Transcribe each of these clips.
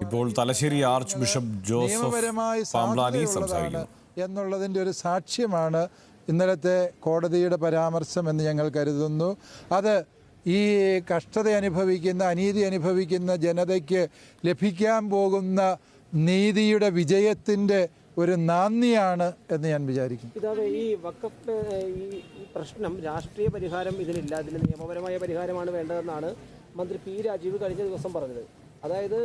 ഇപ്പോൾ Thalassery arch bishop Joseph Pamplany സംസാരിക്കുന്നു എന്നുള്ളതിൻ്റെ ഒരു സാക്ഷ്യമാണ് ഇന്നലത്തെ കോടതിയുടെ പരാമർശം എന്ന് ഞങ്ങൾ കരുതുന്നു. അത് ഈ കഷ്ടത അനുഭവിക്കുന്ന, അനീതി അനുഭവിക്കുന്ന ജനതയ്ക്ക് ലഭിക്കാൻ പോകുന്ന നീതിയുടെ വിജയത്തിൻ്റെ ഒരു നാന്ദിയാണ് എന്ന് ഞാൻ വിചാരിക്കുന്നു. ഇതാതെ ഈ വഖഫ് ഈ പ്രശ്നം രാഷ്ട്രീയ പരിഹാരം ഇതിനില്ല, ഇതിന് നിയമപരമായ പരിഹാരമാണ് വേണ്ടതെന്നാണ് മന്ത്രി പി രാജീവ് കഴിഞ്ഞ ദിവസം പറഞ്ഞത്. അതായത്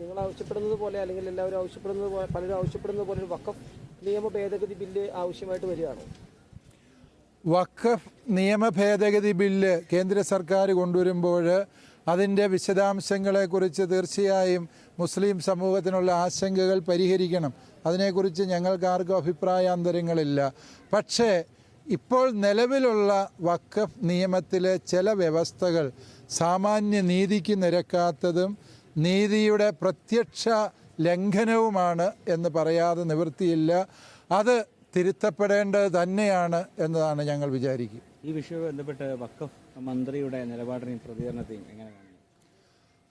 നിങ്ങൾ ആവശ്യപ്പെടുന്നത് പോലെ, അല്ലെങ്കിൽ എല്ലാവരും ആവശ്യപ്പെടുന്നത് പോലെ, പലരും ആവശ്യപ്പെടുന്നത് പോലെ ഒരു വഖഫ് നിയമ ഭേദഗതി ബില്ല് ആവശ്യമായിട്ട് വരികയാണ്. വഖഫ് നിയമ ഭേദഗതി ബില്ല് കേന്ദ്ര സർക്കാർ കൊണ്ടുവരുമ്പോൾ അതിൻ്റെ വിശദാംശങ്ങളെക്കുറിച്ച് തീർച്ചയായും മുസ്ലിം സമൂഹത്തിനുള്ള ആശങ്കകൾ പരിഹരിക്കണം. അതിനെക്കുറിച്ച് ഞങ്ങൾക്കാർക്കും അഭിപ്രായാന്തരങ്ങളില്ല. പക്ഷേ ഇപ്പോൾ നിലവിലുള്ള വഖഫ് നിയമത്തിലെ ചില വ്യവസ്ഥകൾ സാമാന്യ നീതിക്ക് നിരക്കാത്തതും നീതിയുടെ പ്രത്യക്ഷ ലംഘനവുമാണ് എന്ന് പറയാതെ നിവൃത്തിയില്ല. അത് തിരുത്തപ്പെടേണ്ടത് തന്നെയാണ് എന്നതാണ് ഞങ്ങൾ വിചാരിക്കുക. ഈ വിഷയവുമായി ബന്ധപ്പെട്ട് വഖഫ് മന്ത്രിയുടെ നിലപാടിനെയും പ്രതികരണത്തെയും എങ്ങനെ കാണുന്നു?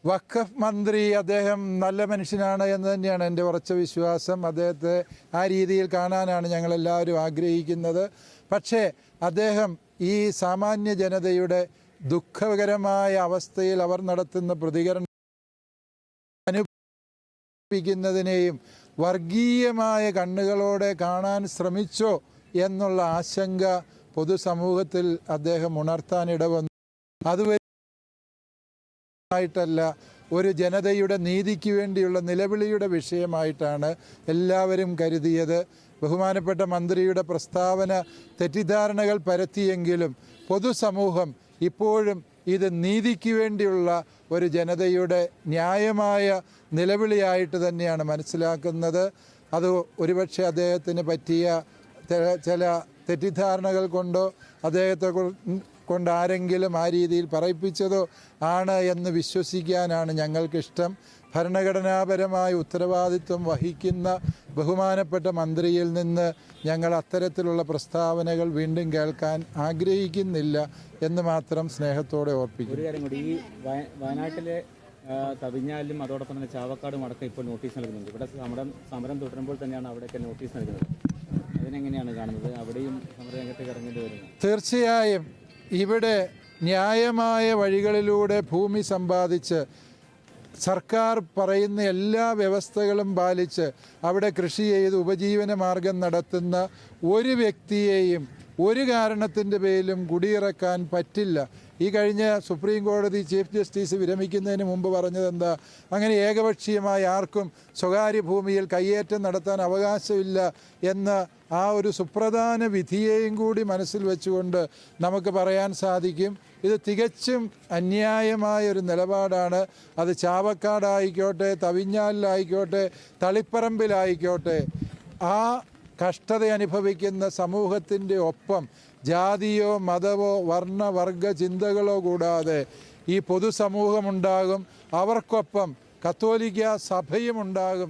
വഖഫ് മന്ത്രി അദ്ദേഹം നല്ല മനുഷ്യനാണ് എന്ന് തന്നെയാണ് എൻ്റെ ഉറച്ച വിശ്വാസം. അദ്ദേഹത്തെ ആ രീതിയിൽ കാണാനാണ് ഞങ്ങളെല്ലാവരും ആഗ്രഹിക്കുന്നത്. പക്ഷേ അദ്ദേഹം ഈ സാമാന്യ ജനതയുടെ ദുഃഖകരമായ അവസ്ഥയിൽ അവർ നടത്തുന്ന പ്രതികരണം അനുഭവിക്കുന്നതിനെയും വർഗീയമായ കണ്ണുകളോടെ കാണാൻ ശ്രമിച്ചോ എന്നുള്ള ആശങ്ക പൊതുസമൂഹത്തിൽ അദ്ദേഹം ഉണർത്താനിടവന്നു. അതുവരെയായിട്ടല്ല, ഒരു ജനതയുടെ നീതിക്ക് വേണ്ടിയുള്ള നിലവിളിയുടെ വിഷയമായിട്ടാണ് എല്ലാവരും കരുതിയത്. ബഹുമാനപ്പെട്ട മന്ത്രിയുടെ പ്രസ്താവന തെറ്റിദ്ധാരണകൾ പരത്തിയെങ്കിലും പൊതുസമൂഹം ഇപ്പോഴും ഇത് നീതിക്ക് വേണ്ടിയുള്ള ഒരു ജനതയുടെ ന്യായമായ നിലവിളിയായിട്ട് തന്നെയാണ് മനസ്സിലാക്കുന്നത്. അത് ഒരുപക്ഷെ അദ്ദേഹത്തിന് പറ്റിയ ചില തെറ്റിദ്ധാരണകൾ കൊണ്ടോ അദ്ദേഹത്തെ കൊണ്ട് ആരെങ്കിലും ആ രീതിയിൽ പറയിപ്പിച്ചതോ ആണ് എന്ന് വിശ്വസിക്കാനാണ് ഞങ്ങൾക്കിഷ്ടം. ഭരണഘടനാപരമായ ഉത്തരവാദിത്വം വഹിക്കുന്ന ബഹുമാനപ്പെട്ട മന്ത്രിയിൽ നിന്ന് ഞങ്ങൾ അത്തരത്തിലുള്ള പ്രസ്താവനകൾ വീണ്ടും കേൾക്കാൻ ആഗ്രഹിക്കുന്നില്ല എന്ന് മാത്രം സ്നേഹത്തോടെ ഓർപ്പിക്കും. ഒരു കാര്യം കൂടി, ഈ വയനാട്ടിലെ തവിഞ്ഞാലും അതോടൊപ്പം തന്നെ ചാവക്കാടും അടക്കം ഇപ്പോൾ നോട്ടീസ് നൽകുന്നുണ്ട്. ഇവിടെ സമരം തുടരുമ്പോൾ തന്നെയാണ് അവിടെയൊക്കെ നോട്ടീസ് നൽകുന്നത്. അതിനെങ്ങനെയാണ് കാണുന്നത്? അവിടെയും സമരരംഗത്തേക്ക് ഇറങ്ങേണ്ടി വരുന്നത്? തീർച്ചയായും ഇവിടെ ന്യായമായ വഴികളിലൂടെ ഭൂമി സമ്പാദിച്ച് സർക്കാർ പറയുന്ന എല്ലാ വ്യവസ്ഥകളും പാലിച്ച് അവിടെ കൃഷി ചെയ്ത് ഉപജീവന മാർഗം നടത്തുന്ന ഒരു വ്യക്തിയെയും ഒരു കാരണത്തിൻ്റെ പേരിലും കുടിയിറക്കാൻ പറ്റില്ല. ഈ കഴിഞ്ഞ സുപ്രീം കോടതി ചീഫ് ജസ്റ്റിസ് വിരമിക്കുന്നതിന് മുമ്പ് പറഞ്ഞത് എന്താ? അങ്ങനെ ഏകപക്ഷീയമായി ആർക്കും സ്വകാര്യ ഭൂമിയിൽ കയ്യേറ്റം നടത്താൻ അവകാശമില്ല എന്ന ആ ഒരു സുപ്രധാന വിധിയെയും കൂടി മനസ്സിൽ വെച്ചുകൊണ്ട് നമുക്ക് പറയാൻ സാധിക്കും, ഇത് തികച്ചും അന്യായമായ ഒരു നിലപാടാണ്. അത് ചാവക്കാടായിക്കോട്ടെ, തവിഞ്ഞാലിലായിക്കോട്ടെ, തളിപ്പറമ്പിലായിക്കോട്ടെ, ആ കഷ്ടത അനുഭവിക്കുന്ന സമൂഹത്തിൻ്റെ ഒപ്പം ജാതിയോ മതമോ വർണ്ണവർഗ ചിന്തകളോ കൂടാതെ ഈ പൊതുസമൂഹമുണ്ടാകും. അവർക്കൊപ്പം കത്തോലിക്ക സഭയും ഉണ്ടാകും